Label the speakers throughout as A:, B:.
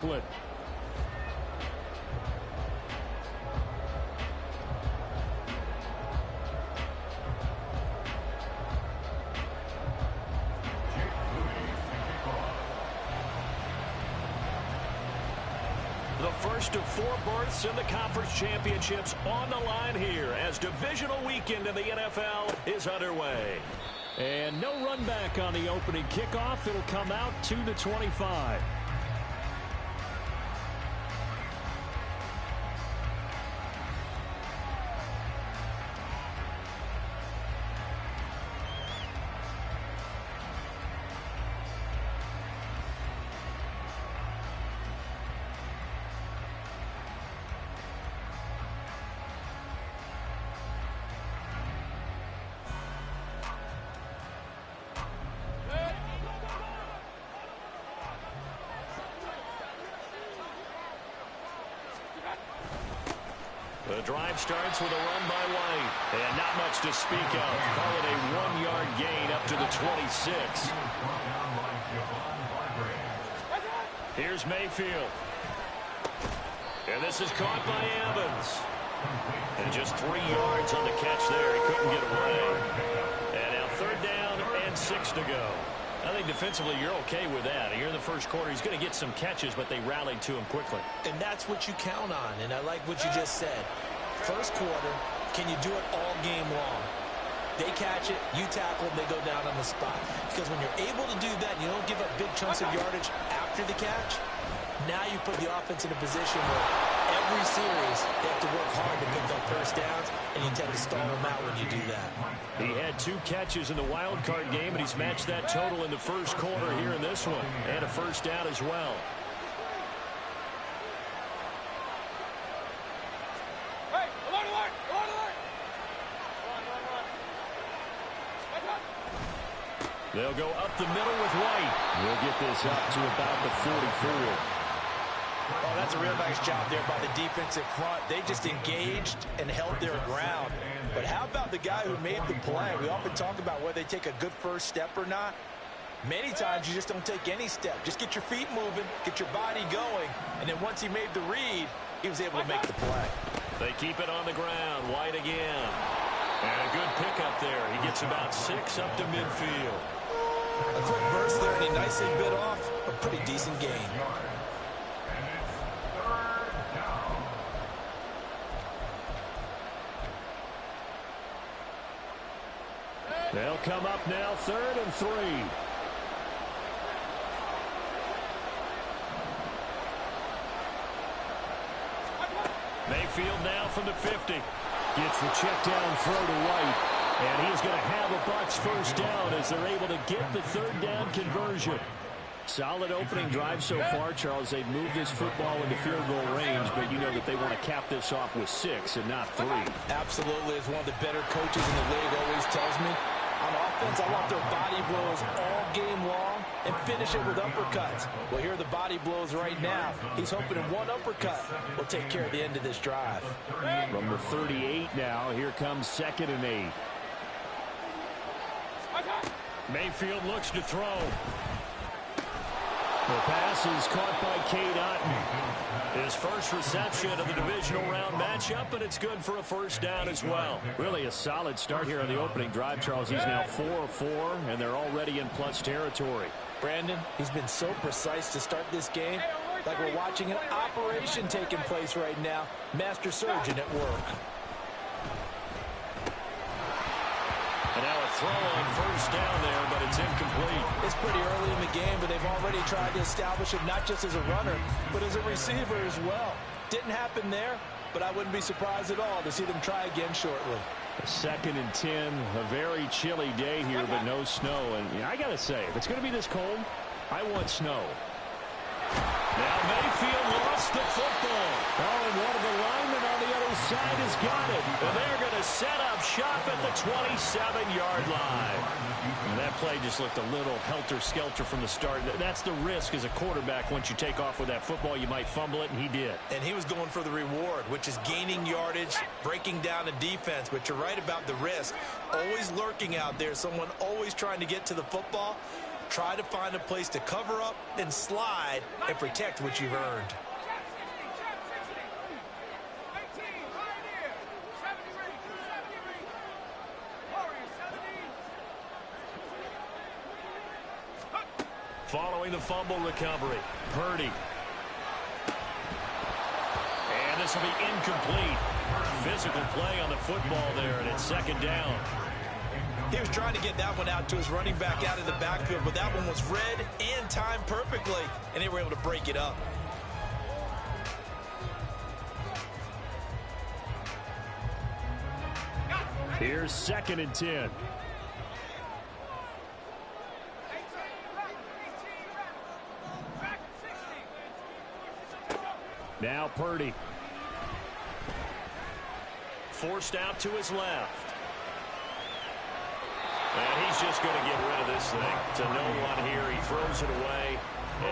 A: Split.
B: The first of 4 berths in the conference championships on the line here as divisional weekend in the NFL is underway.
A: And no run back on the opening kickoff. It'll come out 2-25.
B: The drive starts with a run by White. And not much to speak of. Call it a 1-yard gain up to the 26. Here's Mayfield. And this is caught by Evans. And just 3 yards on the catch there. He couldn't get away. And now 3rd down and 6 to go. I think defensively you're okay with that. Here in the first quarter, he's going to get some catches, but they rallied to him quickly.
C: And that's what you count on, and I like what you just said. First quarter, can you do it all game long? They catch it, you tackle them, they go down on the spot. Because when you're able to do that, and you don't give up big chunks of yardage after the catch, now you put the offense in a position where every series they have to work hard to pick up first downs, and you tend to stall them out when you do that.
B: He had 2 catches in the wild card game, and he's matched that total in the first quarter here in this one. And a first down as well. They'll go up the middle with White. We'll get this up to about the 44.
C: Oh, that's a real nice job there by the defensive front. They just engaged and held their ground. But how about the guy who made the play? We often talk about whether they take a good first step or not. Many times you just don't take any step. Just get your feet moving, get your body going, and then once he made the read, he was able to make the play.
B: They keep it on the ground. White again. And a good pickup there. He gets about 6 up to midfield.
C: A quick burst there, and he nicely bit off a pretty decent gain.
B: They'll come up now 3rd and 3. Mayfield now from the 50. Gets the check down throw to White. And he's going to have a Bucs first down as they're able to get the 3rd down conversion. Solid opening drive so far, Charles. They've moved this football into field goal range, but you know that they want to cap this off with 6 and not 3.
C: Absolutely. As one of the better coaches in the league always tells me, on offense, I want their body blows all game long and finish it with uppercuts. Well, here are the body blows right now. He's hoping in one uppercut will take care of the end of this drive.
B: From the 38 now, here comes 2nd and 8. Mayfield looks to throw. The pass is caught by Cade Otton. His first reception of the divisional round matchup, and it's good for a first down as well. Really a solid start here on the opening drive, Charles. He's now 4 of 4, and they're already in plus territory.
C: Brandon, he's been so precise to start this game, like we're watching an operation taking place right now. Master surgeon at work.
B: And now a throw on first down there, but it's incomplete.
C: It's pretty early in the game, but they've already tried to establish him not just as a runner, but as a receiver as well. Didn't happen there, but I wouldn't be surprised at all to see them try again shortly.
B: 2nd and 10, a very chilly day here, but no snow. And I got to say, if it's going to be this cold, I want snow. Now Mayfield lost the football. Oh, and one of the linemen on the other side has got it. And they're going to set up shop at the 27-yard line. And that play just looked a little helter-skelter from the start. That's the risk as a quarterback. Once you take off with that football, you might fumble it, and he did.
C: And he was going for the reward, which is gaining yardage, breaking down the defense. But you're right about the risk. Always lurking out there, someone always trying to get to the football. Try to find a place to cover up and slide and protect what you've earned.
B: Following the fumble recovery, Purdy. And this will be incomplete. Physical play on the football there, and it's second down.
C: He was trying to get that one out to his running back out of the backfield, but that one was read and timed perfectly, and they were able to break it up.
A: Here's 2nd and 10. Now Purdy.
B: Forced out to his left. And he's just going to get rid of this thing. To no one here. He throws it away.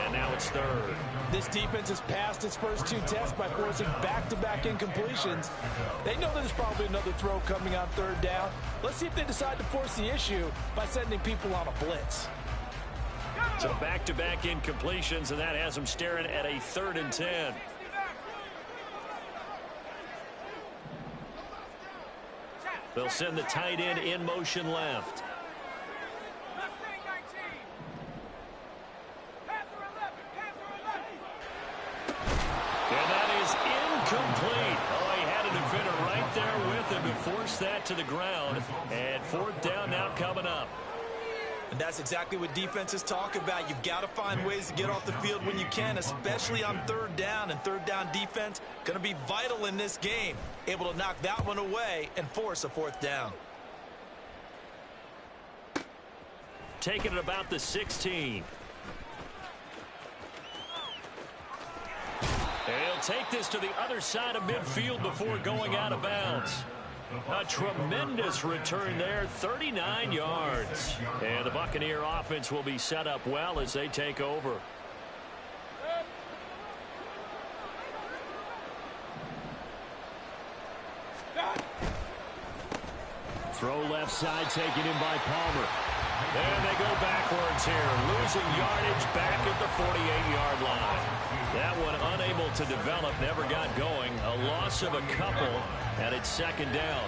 B: And now it's 3rd.
D: This defense has passed its first 2 tests by forcing back-to-back incompletions. They know there's probably another throw coming on 3rd down. Let's see if they decide to force the issue by sending people on a blitz.
B: So back-to-back incompletions, and that has them staring at a 3rd and 10. They'll send the tight end in motion left. And that is incomplete. Oh, he had a defender right there with him to force that to the ground. And 4th down now coming up.
C: And that's exactly what defenses talk about. You've got to find ways to get off the field when you can, especially on 3rd down. And 3rd down defense going to be vital in this game. Able to knock that one away and force a 4th down.
B: Taking it about the 16. And he'll take this to the other side of midfield before going out of bounds. A tremendous return there, 39 yards. And the Buccaneer offense will be set up well as they take over.
A: Throw left side taken in by Palmer.
B: And they go backwards here, losing yardage back at the 48-yard line. That one unable to develop, never got going. A loss of a couple, and it's 2nd down.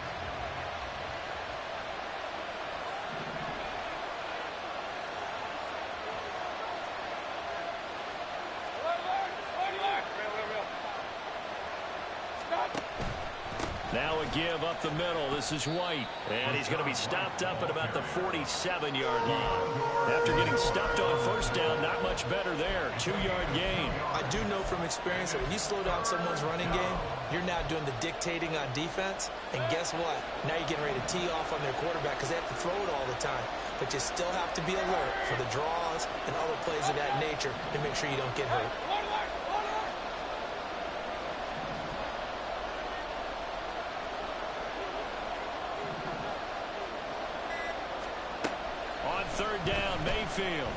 B: Now a give up the middle. This is White. And he's going to be stopped up at about the 47-yard line. After getting stuffed on 1st down, not much better there. 2-yard gain.
C: I do know from experience that when you slow down someone's running game, you're now doing the dictating on defense. And guess what? Now you're getting ready to tee off on their quarterback because they have to throw it all the time. But you still have to be alert for the draws and other plays of that nature to make sure you don't get hurt.
B: On 3rd down, Mayfield.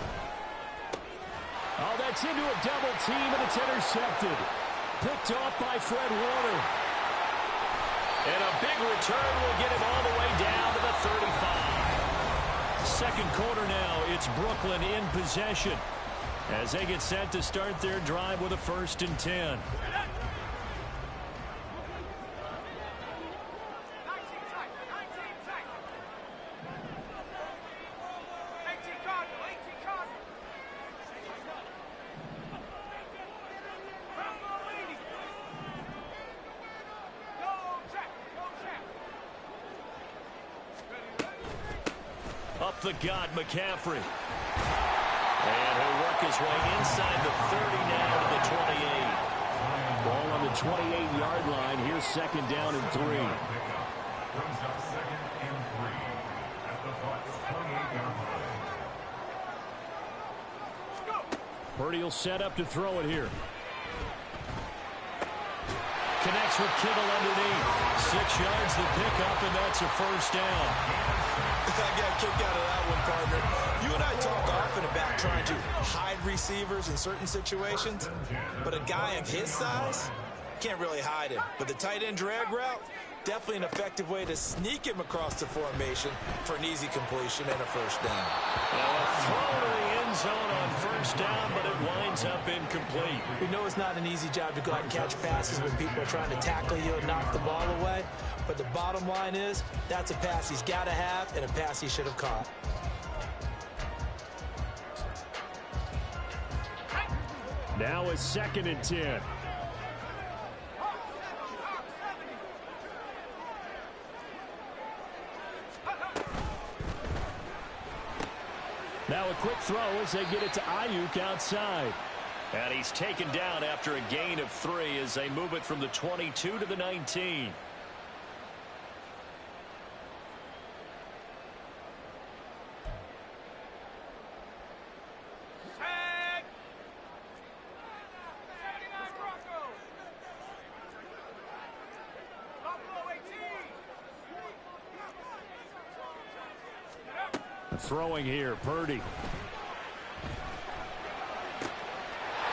A: Oh, that's into a double team, and it's intercepted. Picked off by Fred Warner.
B: And a big return will get him all the way down to the 35. 2nd quarter now, it's Brooklyn in possession as they get set to start their drive with a 1st and 10. Up the gut, McCaffrey. And he'll work his way inside the 30 now to the 28.
A: Ball on the 28-yard line. Here's 2nd down and 3. Purdy will set up to throw it here.
B: Connects with Kittle underneath. 6 yards the pickup, and that's a 1st down.
C: I got a kick out of that one, partner. You and I talk often about trying to hide receivers in certain situations, but a guy of his size can't really hide him. But the tight end drag route, Definitely an effective way to sneak him across the formation for an easy completion and a first down.
B: Now a throw to the end zone on first down, but it winds up incomplete.
C: We know it's not an easy job to go out and catch passes when people are trying to tackle you and knock the ball away. But the bottom line is, that's a pass he's got to have and a pass he should have caught.
A: Now a 2nd and 10. Now a quick throw as they get it to Ayuk outside.
B: And he's taken down after a gain of 3 as they move it from the 22 to the 19.
A: Throwing here, Purdy.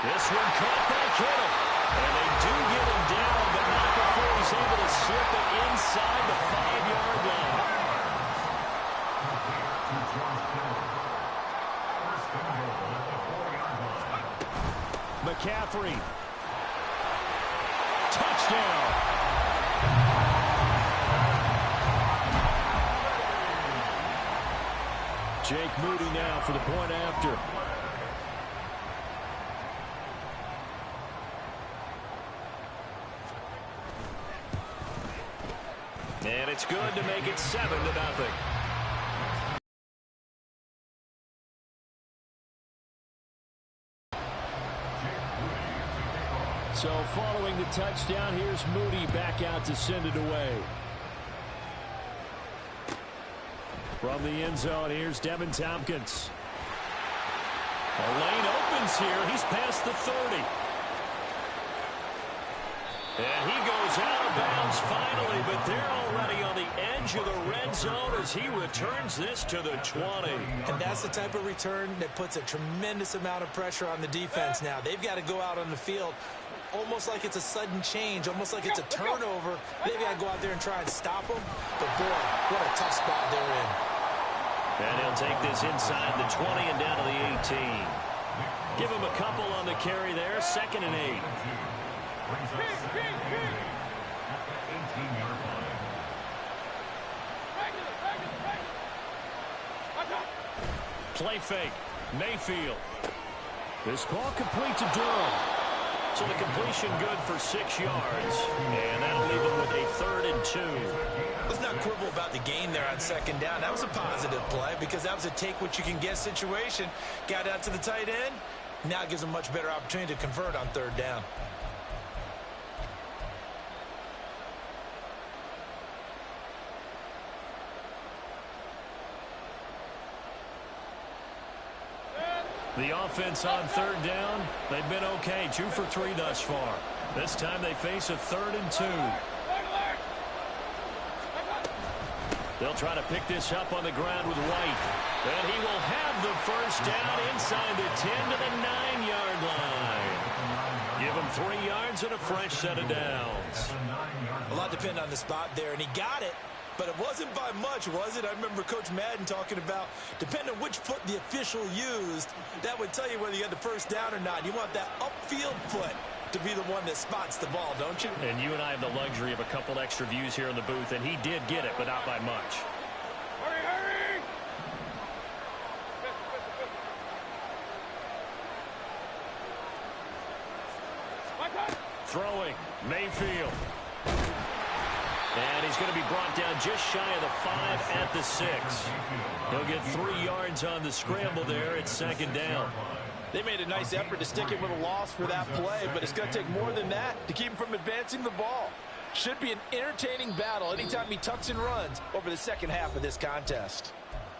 B: This one caught by Kittle. And they do get him down, but not before he's able to slip it inside the 5-yard line.
A: McCaffrey. Touchdown. Jake Moody now for the point after.
B: And it's good to make it 7-0.
A: So following the touchdown, here's Moody back out to send it away. From the end zone, here's Devin Tompkins.
B: A lane opens here. He's past the 30. And he goes out of bounds finally, but they're already on the edge of the red zone as he returns this to the 20.
C: And that's the type of return that puts a tremendous amount of pressure on the defense now. They've got to go out on the field almost like it's a sudden change, almost like it's a turnover. They've got to go out there and try and stop them. But, boy, what a tough spot they're in.
B: And he'll take this inside the 20 and down to the 18. Give him a couple on the carry there. 2nd and 8. Play fake. Mayfield.
A: This ball complete to Durham.
B: So the completion good for 6 yards. And that'll leave him with a 3rd and 2.
C: Let's not quibble about the gain there on 2nd down. That was a positive play because that was a take-what-you-can-get situation. Got out to the tight end. Now it gives them a much better opportunity to convert on 3rd down.
B: The offense on 3rd down, they've been okay. 2 for 3 thus far. This time they face a 3rd and 2. They'll try to pick this up on the ground with White. And he will have the first down inside the 10 to the 9-yard line. Give him 3 yards and a fresh set of downs.
C: A lot depended on the spot there, and he got it. But it wasn't by much, was it? I remember Coach Madden talking about, depending on which foot the official used, that would tell you whether you had the first down or not. You want that upfield foot to be the one that spots the ball, don't you?
B: And you and I have the luxury of a couple extra views here in the booth, and he did get it, but not by much.
E: Hurry, hurry!
B: Throwing, Mayfield. And he's going to be brought down just shy of the 5 at the 6. He'll get 3 yards on the scramble there. It's 2nd down.
D: They made a nice effort to stick it with a loss for that play, but it's going to take more than that to keep him from advancing the ball. Should be an entertaining battle anytime he tucks and runs over the second half of this contest.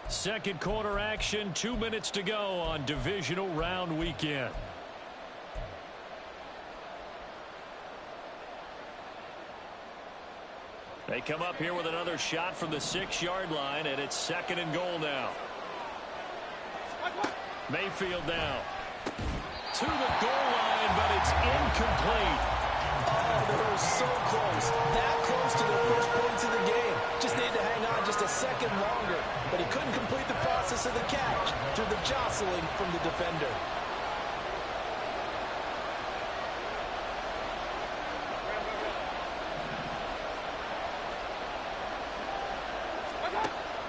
A: Second quarter action, 2 minutes to go on divisional round weekend.
B: They come up here with another shot from the 6-yard line, and it's 2nd and goal now. Mayfield now to the goal line, but it's incomplete.
D: Oh, there was so close. That close to their first points of the game. Just needed to hang on just a second longer. But he couldn't complete the process of the catch through the jostling from the defender.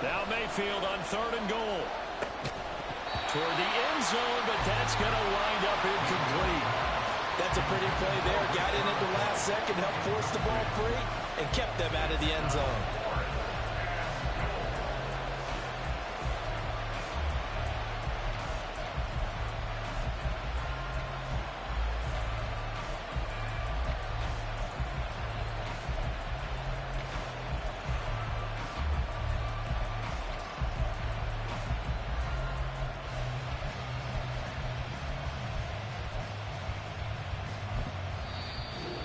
B: Now Mayfield on 3rd and goal. Toward the end zone, but that's going to wind up incomplete.
D: That's a pretty play there. Got in at the last second, helped force the ball free, and kept them out of the end zone.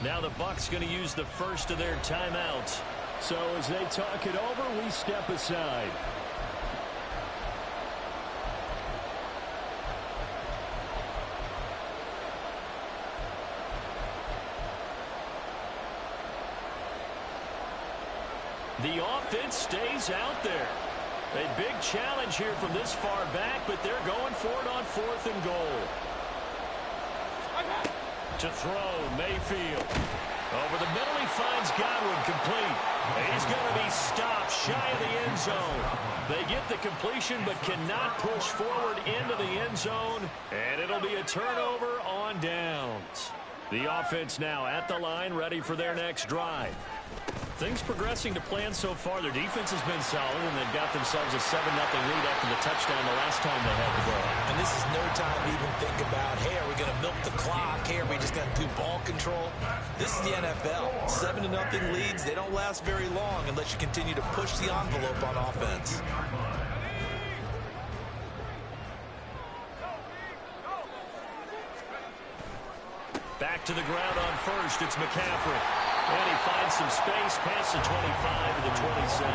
B: Now the Bucs going to use the first of their timeouts.
A: So as they talk it over, we step aside.
B: The offense stays out there. A big challenge here from this far back, but they're going for it on 4th and goal. To throw, Mayfield. Over the middle, he finds Godwin, complete. He's going to be stopped shy of the end zone. They get the completion but cannot push forward into the end zone, and it'll be a turnover on downs. The offense now at the line, ready for their next drive. Things progressing to plan so far. Their defense has been solid, and they've got themselves a 7-0 lead after the touchdown the last time they had the ball.
C: And this is no time to even think about, hey, are we going to milk the clock? Hey, are we just going to do ball control? This is the NFL. 7-0 leads, they don't last very long unless you continue to push the envelope on offense.
B: Back to the ground on first. It's McCaffrey. And he finds some space past the 25 to the 27.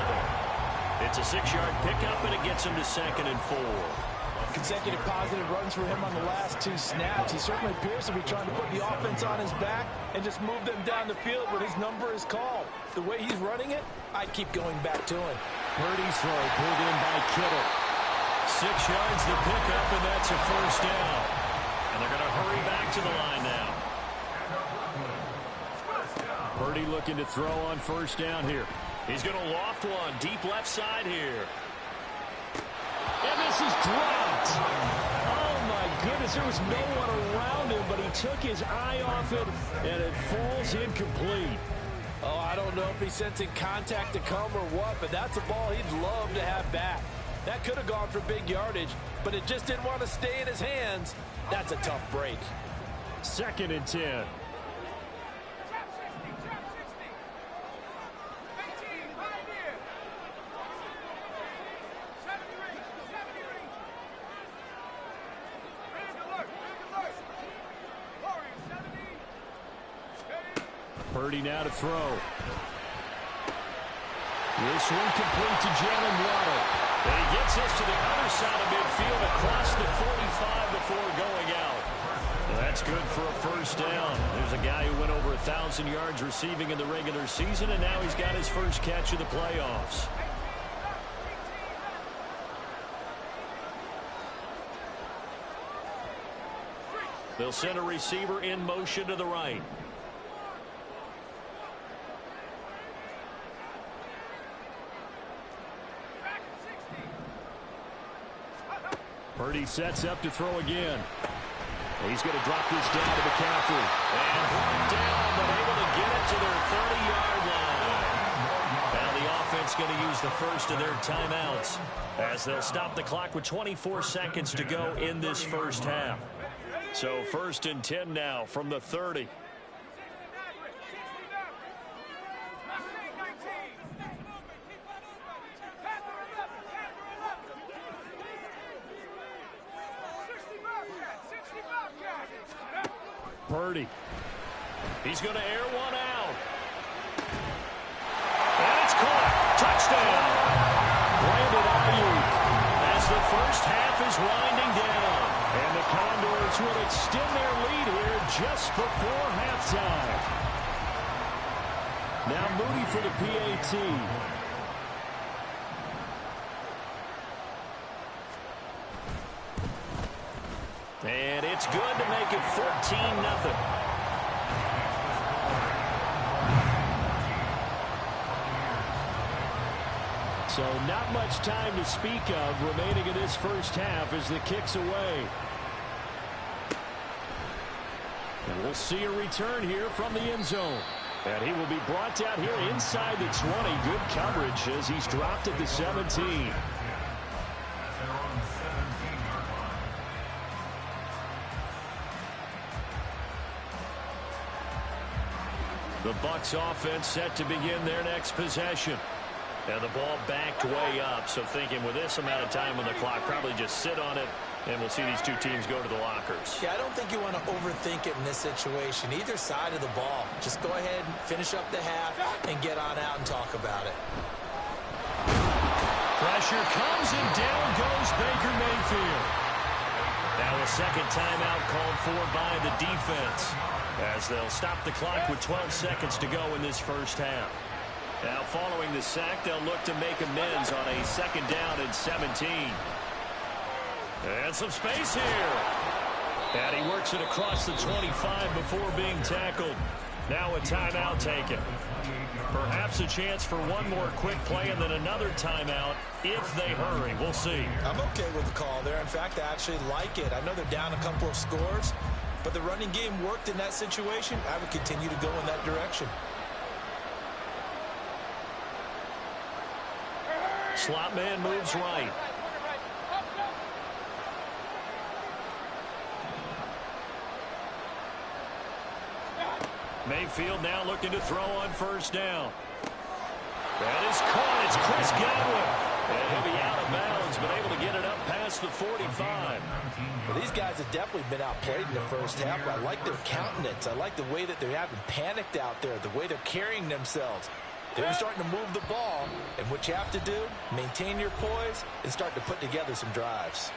B: It's a 6-yard pickup, and it gets him to 2nd and 4.
D: Consecutive positive runs for him on the last 2 snaps. He certainly appears to be trying to put the offense on his back and just move them down the field when his number is called. The way he's running it, I'd keep going back to him.
A: Purdy's throw pulled in by Kittle.
B: 6 yards the pickup, and that's a 1st down. And they're going to hurry back to the line now.
A: Purdy looking to throw on 1st down here.
B: He's going to loft one deep left side here.
A: And this is dropped. Oh, my goodness. There was no one around him, but he took his eye off it, and it falls incomplete.
D: Oh, I don't know if he's sensing contact to come or what, but that's a ball he'd love to have back. That could have gone for big yardage, but it just didn't want to stay in his hands. That's a tough break.
A: 2nd and 10. Purdy now to throw. This one complete to Jalen Waddle.
B: And he gets us to the other side of midfield across the 45 before going out. Well, that's good for a 1st down. There's a guy who went over 1,000 yards receiving in the regular season, and now he's got his first catch of the playoffs. They'll send a receiver in motion to the right.
A: Purdy sets up to throw again. He's going to drop this down to McCaffrey.
B: And brought down, but able to get it to their 30-yard line. Now the offense going to use the first of their timeouts as they'll stop the clock with 24 seconds to go in this first half. So 1st and 10 now from the 30.
A: Purdy.
B: He's going to air one out. And it's caught. Touchdown.
A: Brandon Ayuk.
B: As the first half is winding down.
A: And the Condors will extend their lead here just before halftime. Now Moody for the PAT.
B: And it's good to make it 14-0.
A: So not much time to speak of remaining in this first half as the kick's away. And we'll see a return here from the end zone. And he will be brought down here inside the 20. Good coverage as he's dropped at the 17. The Bucs offense set to begin their next possession. And the ball backed way up, so thinking with this amount of time on the clock, probably just sit on it, and we'll see these two teams go to the lockers.
C: Yeah, I don't think you want to overthink it in this situation. Either side of the ball. Just go ahead and finish up the half and get on out and talk about it.
B: Pressure comes, and down goes Baker Mayfield. Now a second timeout called for by the defense, as they'll stop the clock with 12 seconds to go in this first half. Now following the sack, they'll look to make amends on a second down and 17. And some space here. And he works it across the 25 before being tackled. Now a timeout taken. Perhaps a chance for one more quick play and then another timeout if they hurry. We'll see.
C: I'm okay with the call there. In fact, I actually like it. I know they're down a couple of scores, but the running game worked in that situation. I would continue to go in that direction.
B: Slot man moves right. Mayfield now looking to throw on first down. That is caught. It's Chris Godwin. And he'll be out of bounds, but able to get it up past the 45.
C: Well, these guys have definitely been outplayed in the first half. I like their countenance. I like the way that they're having panicked out there, the way they're carrying themselves. They're starting to move the ball, and what you have to do, maintain your poise and start to put together some drives.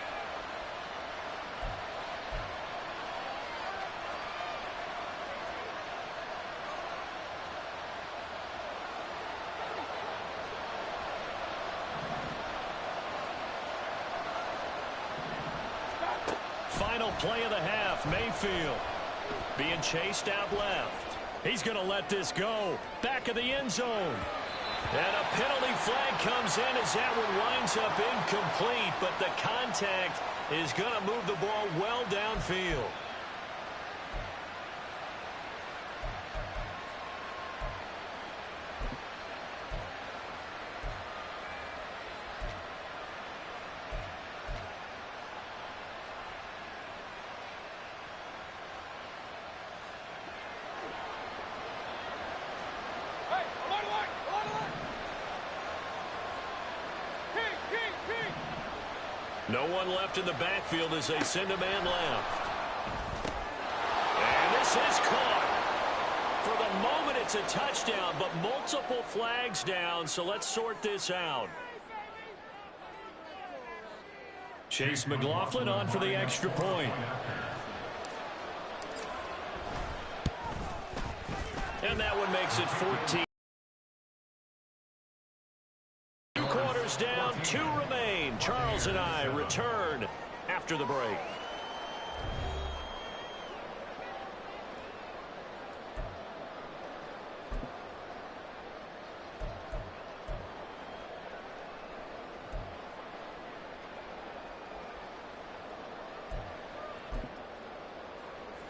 B: Final play of the half, Mayfield being chased out left. He's going to let this go. Back of the end zone. And a penalty flag comes in as that one winds up incomplete, but the contact is going to move the ball well downfield. No one left in the backfield as they send a man left. And this is caught. For the moment, it's a touchdown, but multiple flags down, so let's sort this out. Chase McLaughlin on for the extra point. And that one makes it 14. 2 quarters down, 2 remain. Charles and I return after the break.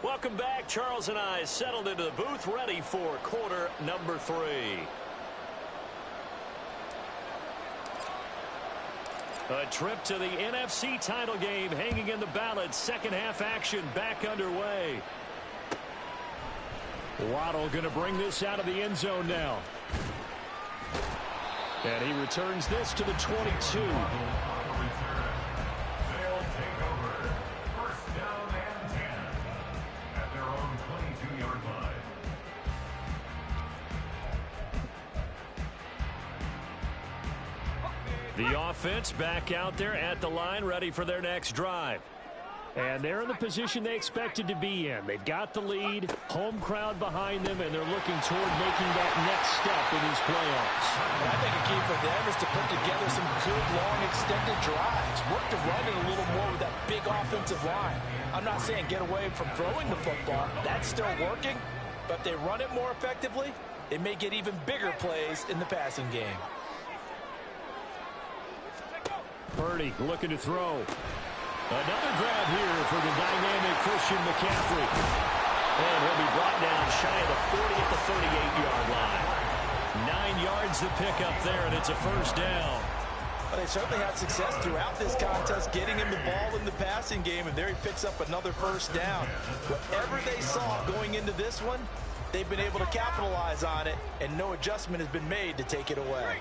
B: Welcome back. Charles and I settled into the booth, ready for quarter number 3. A trip to the NFC title game hanging in the balance. Second half action back underway. Waddle going to bring this out of the end zone now. And he returns this to the 22. The offense back out there at the line, ready for their next drive. And they're in the position they expected to be in. They've got the lead, home crowd behind them, and they're looking toward making that next step in these playoffs.
D: And I think a key for them is to put together some good, long, extended drives. Work to run it a little more with that big offensive line. I'm not saying get away from throwing the football. That's still working. But if they run it more effectively, they may get even bigger plays in the passing game.
B: Purdy looking to throw. Another grab here for the dynamic Christian McCaffrey.
A: And he'll be brought down shy of the 40 at the 38-yard line. 9 yards to pick up there, and it's a first down.
D: Well, they certainly had success throughout this contest getting him the ball in the passing game, and there he picks up another first down. Whatever they saw going into this one, they've been able to capitalize on it, and no adjustment has been made to take it away.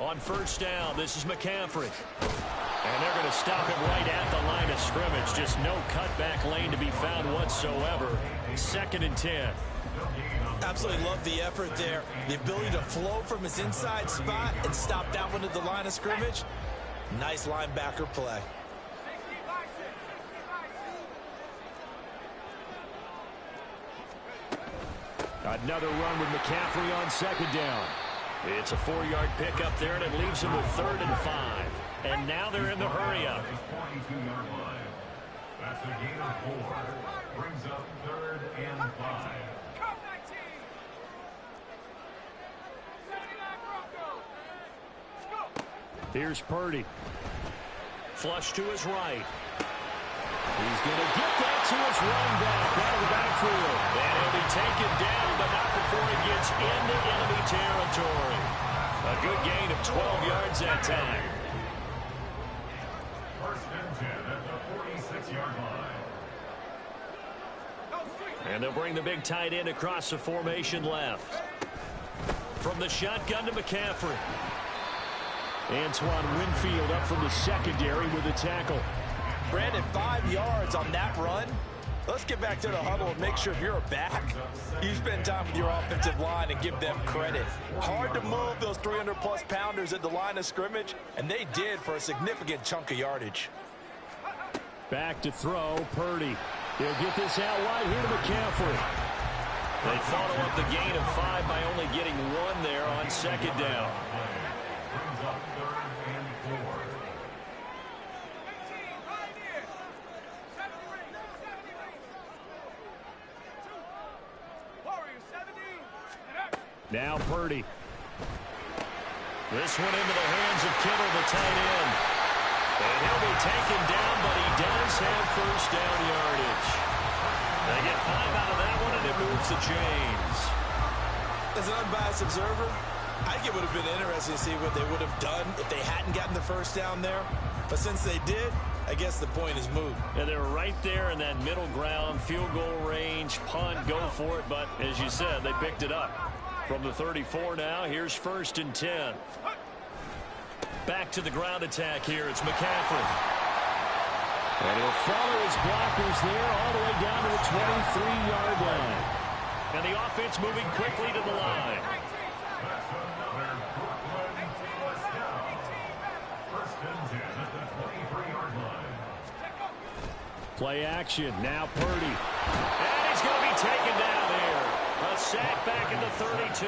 A: On first down, this is McCaffrey. And they're going to stop him right at the line of scrimmage. Just no cutback lane to be found whatsoever. 2nd and 10.
C: Absolutely love the effort there. The ability to flow from his inside spot and stop that one at the line of scrimmage. Nice linebacker play.
B: Another run with McCaffrey on 2nd down.
A: It's a 4-yard pickup there, and it leaves them with 3rd and 5. And now they're in the hurry-up.
F: That's a gain of 4. Brings up 3rd and 5.
B: Here's Purdy.
A: Flush to his right.
B: He's going to get that to his running back out of the backfield.
A: And he'll be taken down, but not before he gets into enemy territory. A good gain of 12 yards that time.
F: 1st and 10 at the 46-yard line.
A: And they'll bring the big tight end across the formation left. From the shotgun to McCaffrey.
B: Antoine Winfield up from the secondary with a tackle.
D: Brandon, 5 yards on that run. Let's get back to the huddle and make sure if you're a back, you spend time with your offensive line and give them credit. Hard to move those 300-plus pounders at the line of scrimmage, and they did for a significant chunk of yardage.
B: Back to throw, Purdy. He'll get this out wide here to McCaffrey.
A: They follow up the gain of 5 by only getting 1 there on 2nd down.
F: Brings up 3rd and 4.
B: Now Purdy.
A: This one into the hands of Kittle, the tight end. And he'll be taken down, but he does have first down yardage. They get 5 out of that one, and it moves the chains.
C: As an unbiased observer, I think it would have been interesting to see what they would have done if they hadn't gotten the first down there. But since they did, I guess the point is moot.
A: And they're right there in that middle ground, field goal range, punt, go for it. But as you said, they picked it up. From the 34 now, here's 1st and 10. Back to the ground attack here. It's McCaffrey.
B: And he'll follow his blockers there all the way down to the 23-yard line.
A: And the offense moving quickly to the line.
F: That's another Brooklyn first down. 1st and 10 at the 23-yard line.
B: Play action. Now Purdy.
A: And he's going to be taken down here. A sack back at the 32.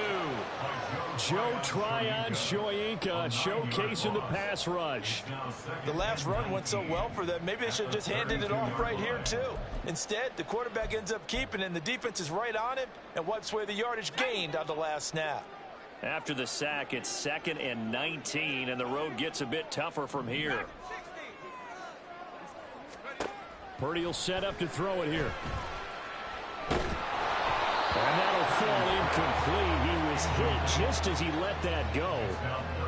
B: Joe Tryon-Shoyinka showcasing the pass rush.
D: The last run went so well for them, maybe they should have just handed it off right here, too. Instead, the quarterback ends up keeping it, and the defense is right on it and wipes away the yardage gained on the last snap.
A: After the sack, it's 2nd and 19, and the road gets a bit tougher from here.
B: Purdy will set up to throw it here. And that'll fall incomplete. He was hit just as he let that go.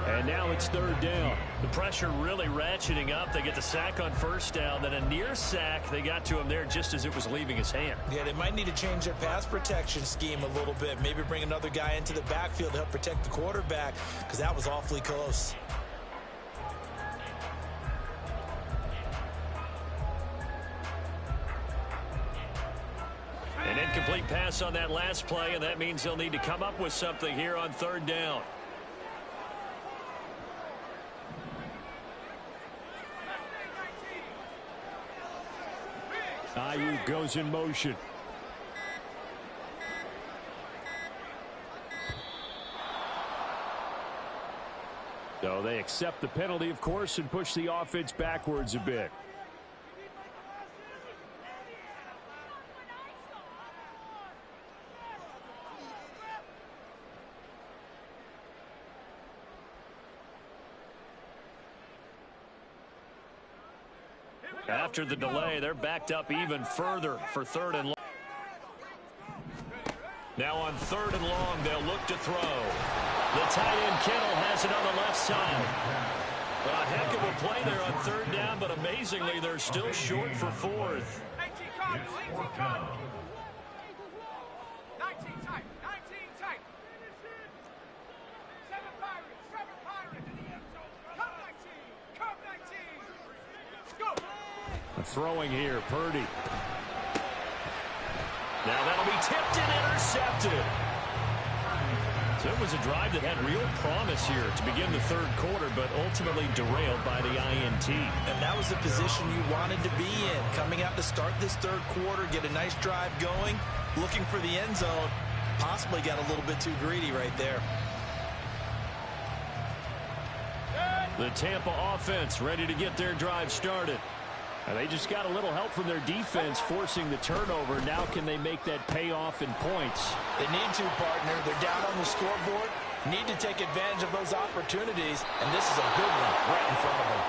B: And now it's 3rd down.
A: The pressure really ratcheting up. They get the sack on 1st down. Then a near sack. They got to him there just as it was leaving his hand.
C: Yeah, they might need to change their pass protection scheme a little bit. Maybe bring another guy into the backfield to help protect the quarterback, because that was awfully close.
A: An incomplete pass on that last play, and that means they'll need to come up with something here on 3rd down.
B: Ayuk goes in motion. So they accept the penalty, of course, and push the offense backwards a bit.
A: After the delay, they're backed up even further for 3rd and long. Now on 3rd and long, they'll look to throw. The tight end Kittle has it on the left side. But a heck of a play there on 3rd down, but amazingly, they're still short for 4th.
E: 19 tight. 19 tight. 7 Pirates. In the end zone. Come 19. Go.
B: Throwing here, Purdy.
A: Now that'll be tipped and intercepted. So it was a drive that had real promise here to begin the 3rd quarter, but ultimately derailed by the INT.
C: And that was the position you wanted to be in. Coming out to start this 3rd quarter, get a nice drive going, looking for the end zone. Possibly got a little bit too greedy right there.
A: The Tampa offense ready to get their drive started.
B: And they just got a little help from their defense forcing the turnover. Now can they make that pay off in points?
C: They need to, partner. They're down on the scoreboard. Need to take advantage of those opportunities. And this is a good one right in front of them.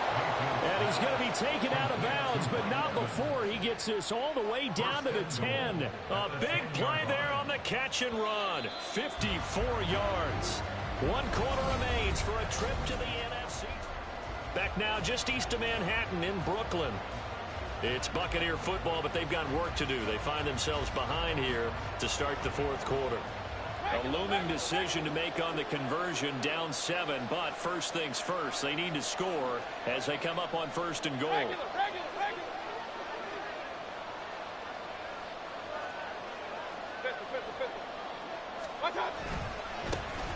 B: And he's going to be taken out of bounds, but not before he gets this all the way down to the 10.
A: A big play there on the catch and run. 54 yards. 1 quarter remains for a trip to the NFC. Back now just east of Manhattan in Brooklyn. It's Buccaneer football, but they've got work to do. They find themselves behind here to start the 4th quarter. A looming decision to make on the conversion, down 7, but first things first, they need to score as they come up on 1st and goal.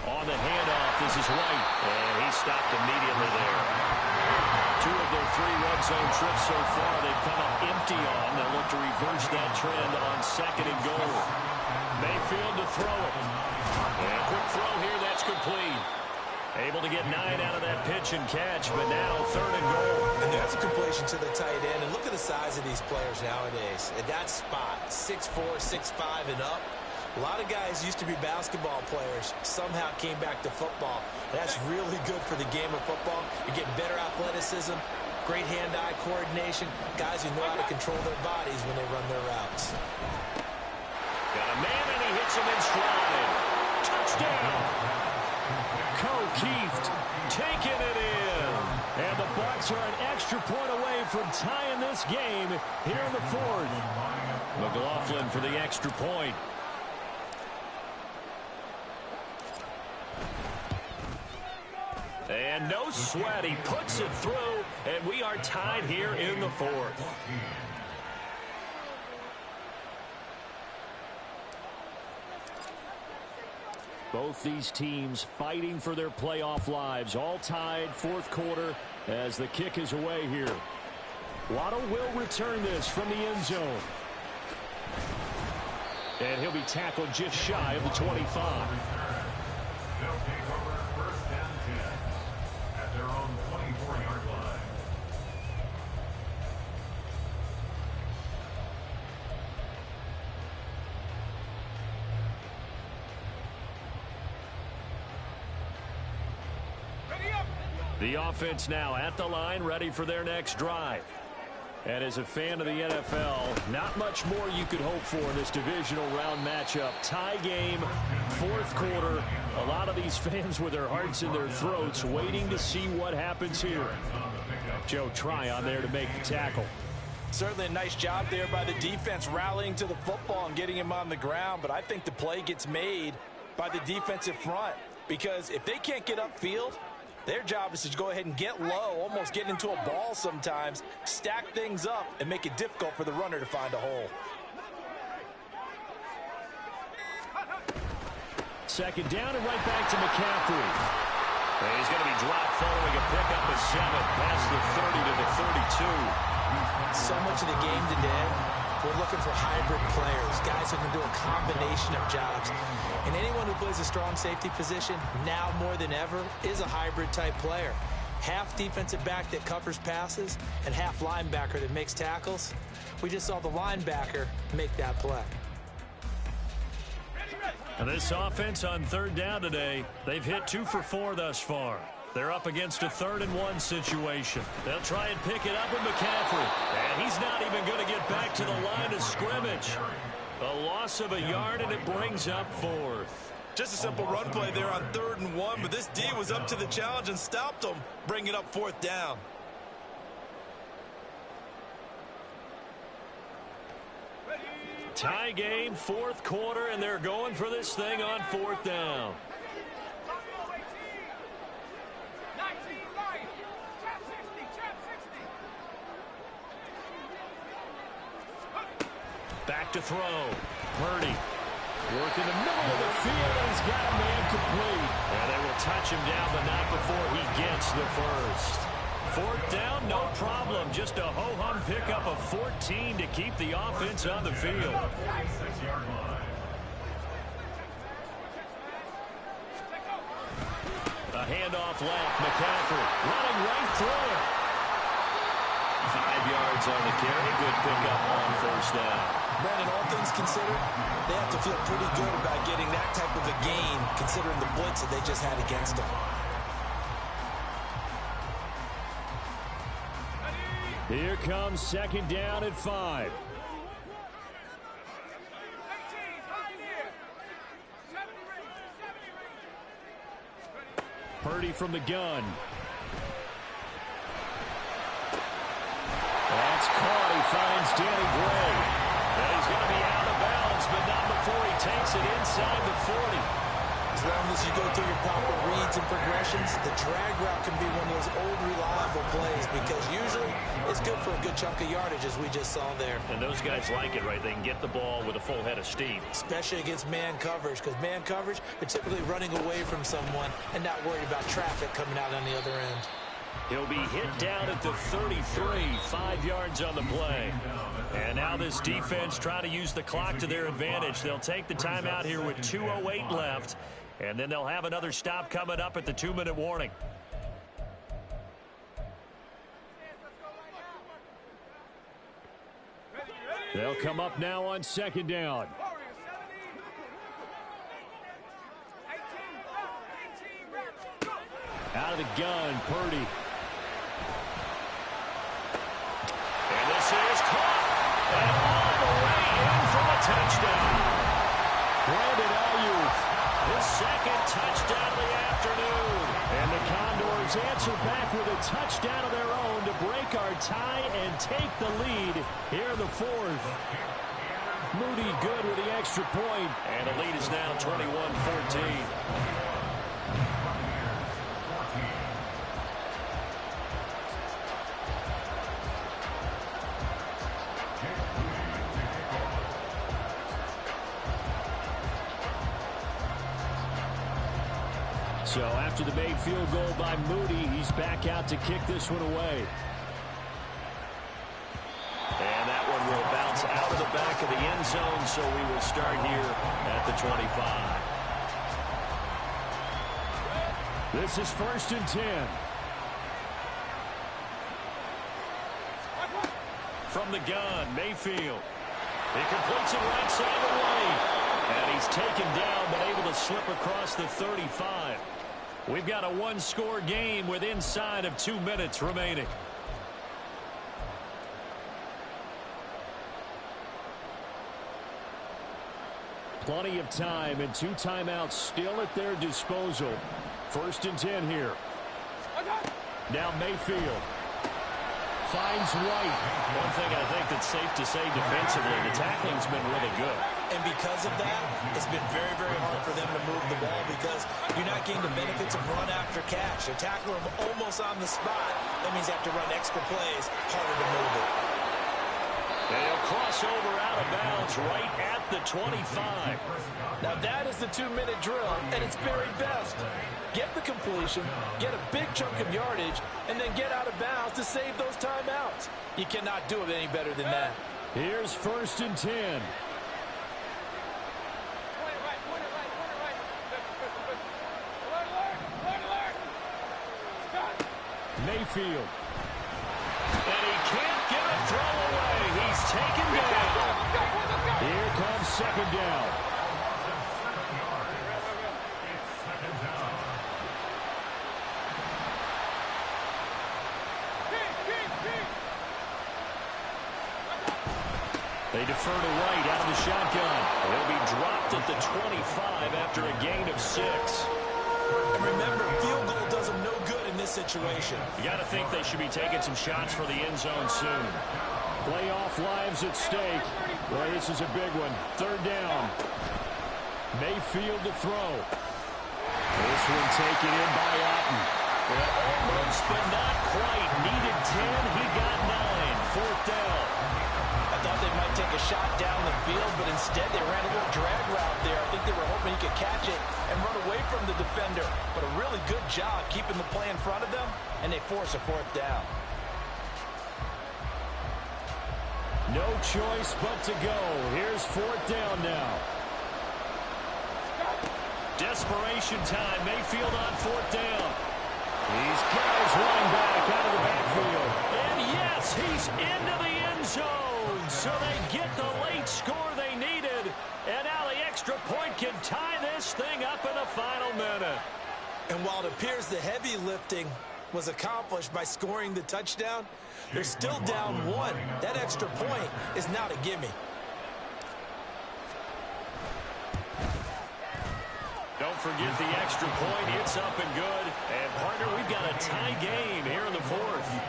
A: On the handoff, this is White, and he stopped immediately there. 2 of their 3 red zone trips so far, they've come up empty on. They'll look to reverse that trend on 2nd and goal. Mayfield to throw it. And a quick throw here, that's complete. Able to get 9 out of that pitch and catch, but now 3rd and goal.
C: And there's a completion to the tight end. And look at the size of these players nowadays. At that spot, 6'4", 6'5", and up. A lot of guys used to be basketball players, somehow came back to football. And that's really good for the game of football. You're getting better athleticism, great hand-eye coordination, guys who know how to control their bodies when they run their routes.
A: Got a man, and he hits him in stride. Touchdown!
B: Keeft taking it in. And the Bucs are an extra point away from tying this game here in the 4th.
A: McLaughlin for the extra point. And no sweat, he puts it through, and we are tied here in the 4th.
B: Both these teams fighting for their playoff lives, all tied 4th quarter as the kick is away here. Waddle will return this from the end zone. And he'll be tackled just shy of the 25.
A: The offense now at the line, ready for their next drive.
B: And as a fan of the NFL, not much more you could hope for in this divisional round matchup. Tie game, 4th quarter. A lot of these fans with their hearts in their throats waiting to see what happens here. Joe Tryon there to make the tackle.
D: Certainly a nice job there by the defense rallying to the football and getting him on the ground. But I think the play gets made by the defensive front, because if they can't get upfield, their job is to go ahead and get low, almost get into a ball sometimes, stack things up, and make it difficult for the runner to find a hole.
B: 2nd down and right back to McCaffrey.
A: And he's going to be dropped following a pickup of 7 past the 30 to the 32.
C: So much of the game today we're looking for hybrid players, guys who can do a combination of jobs. And anyone who plays a strong safety position, now more than ever, is a hybrid-type player. Half defensive back that covers passes and half linebacker that makes tackles. We just saw the linebacker make that play.
A: And this offense on third down today, they've hit 2 for 4 thus far. They're up against a 3rd and 1 situation. They'll try and pick it up with McCaffrey. And he's not even going to get back to the line of scrimmage. A loss of a yard, and it brings up 4th.
D: Just a simple run play there on 3rd and 1, but this D was up to the challenge and stopped him, bringing up 4th down.
A: Tie game, 4th quarter, and they're going for this thing on 4th down. Back to throw. Purdy. Work in the middle of the field, and he's got a man complete. And they will touch him down, but not before he gets the first. 4th down, no problem. Just a ho-hum pickup of 14 to keep the offense on the field. A handoff left. McCaffrey running right through it. 5 yards on the carry. Good pickup on 1st down.
C: Brandon, all things considered, they have to feel pretty good about getting that type of a gain, considering the blitz that they just had against them.
B: Here comes 2nd down at 5. Purdy from the gun. That's caught. He finds Danny Gray.
A: And he's going to be out of bounds, but not before he takes it inside the 40.
C: As long as you go through your proper reads and progressions, the drag route can be one of those old reliable plays because usually it's good for a good chunk of yardage, as we just saw there.
A: And those guys like it, right? They can get the ball with a full head of steam.
C: Especially against man coverage, because man coverage, they're typically running away from someone and not worried about traffic coming out on the other end.
A: He'll be hit down at the 33, 5 yards on the play. And now this defense trying to use the clock to their advantage. They'll take the timeout here with 2:08 left, and then they'll have another stop coming up at the 2-minute warning.
B: They'll come up now on 2nd down. Out of the gun, Purdy.
A: And this is caught. And all the way in for the touchdown.
B: Brandon Ayuk.
A: His 2nd touchdown of the afternoon.
B: And the Condors answer back with a touchdown of their own to break our tie and take the lead here in the 4th. Moody good with the extra point.
A: And the lead is now 21-14.
B: So after the made field goal by Moody, he's back out to kick this one away.
A: And that one will bounce out of the back of the end zone, so we will start here at the 25.
B: This is 1st and 10.
A: From the gun, Mayfield. He completes it right side of the lane. And he's taken down, but able to slip across the 35. We've got a 1-score game with inside of 2 minutes remaining.
B: Plenty of time and 2 timeouts still at their disposal. 1st and 10 here. Now Mayfield. Finds White.
A: One thing I think that's safe to say defensively, the tackling's been really good.
C: And because of that, it's been very, very hard for them to move the ball because you're not getting the benefits of run after catch. They're tackling them almost on the spot. That means they have to run extra plays, harder to move it.
A: They'll cross over out of bounds right at the 25.
D: Now that is the 2-minute drill, and it's very best. Get the completion, get a big chunk of yardage, and then get out of bounds to save those timeouts. You cannot do it any better than that.
B: Here's 1st and 10. Mayfield.
A: And he can't get a throw away. He's taken down.
B: Here comes 2nd down.
A: They defer to Wright out of the shotgun. He'll be dropped at the 25 after a gain of 6.
C: And remember, field goal does them no good in this situation.
A: You got to think they should be taking some shots for the end zone soon.
B: Playoff lives at stake. Well, this is a big one. 3rd down. Mayfield to throw. This one taken in by Otten.
A: Well, almost, but not quite. Needed 10. He got 9. 4th down.
C: I thought they might take a shot down the field, but instead they ran a little drag route there. I think they were hoping he could catch it and run away from the defender. But a really good job keeping the play in front of them, and they force a 4th down.
B: No choice but to go. Here's 4th down now.
A: Desperation time. Mayfield on 4th down.
B: These guys running back out of the backfield.
A: And yes, he's into the end zone. So they get the late score they needed. And now the extra point can tie this thing up in the final minute.
C: And while it appears the heavy lifting was accomplished by scoring the touchdown, they're still down 1. That extra point is not a gimme.
A: Don't forget the extra point. It's up and good. And, partner, we've got a tie game here in the 4th.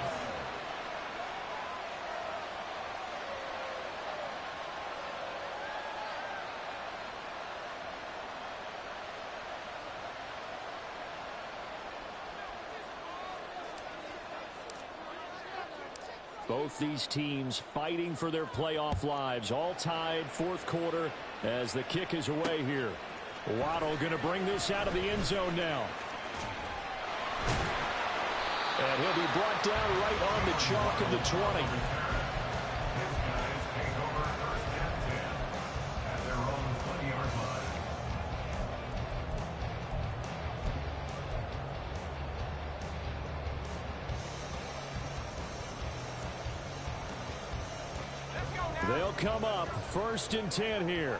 B: Both these teams fighting for their playoff lives. All tied 4th quarter as the kick is away here. Waddle going to bring this out of the end zone now. And he'll be brought down right on the chalk of the 20. They'll come up 1st and 10 here.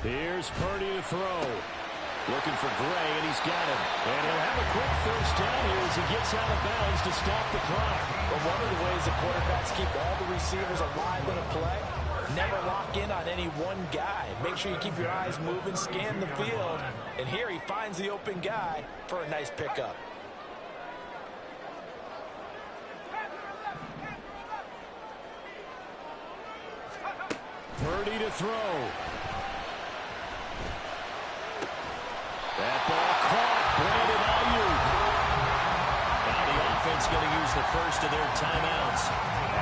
B: Here's Purdy to throw. Looking for Gray, and he's got him. And he'll have a quick 1st down here as he gets out of bounds to stop the clock.
C: But one of the ways the quarterbacks keep all the receivers alive in a play, never lock in on any one guy. Make sure you keep your eyes moving, scan the field. And here he finds the open guy for a nice pickup.
B: Purdy to throw. That ball caught. Brandon Ayuk.
A: Now the offense going to use the first of their timeouts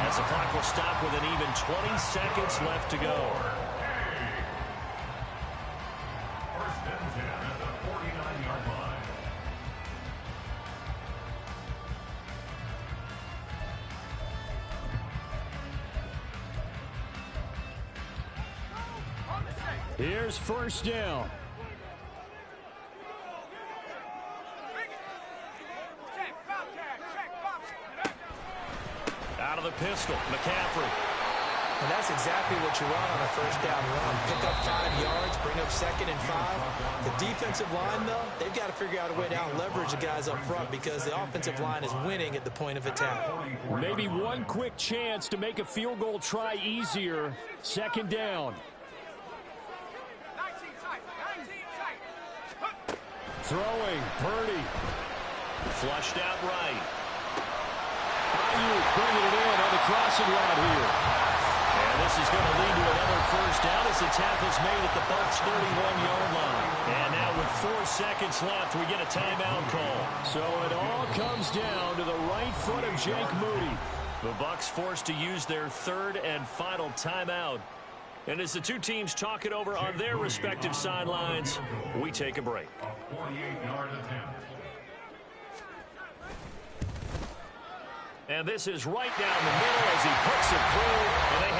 A: as the clock will stop with an even 20 seconds left to go.
F: 1st and 10 at the 49-yard line.
B: Here's 1st down.
A: Out of the pistol, McCaffrey.
C: And that's exactly what you want on a 1st down run. Pick up 5 yards, bring up 2nd and 5. The defensive line, though, they've got to figure out a way to leverage the guys up front because the offensive line is winning at the point of attack.
B: Maybe one quick chance to make a field goal try easier. 2nd down. Throwing, Purdy.
A: Flushed out right.
B: Ayuk bringing it in on the crossing route here.
A: And this is going to lead to another 1st down as the tackle's made at the Bucs' 31-yard line. And now with 4 seconds left, we get a timeout call.
B: So it all comes down to the right foot of Jake Moody.
A: The Bucs forced to use their third and final timeout. And as the two teams talk it over on their respective sidelines, we take a break.
F: A 48-yard attempt.
A: And this is right down the middle as he puts it through, and they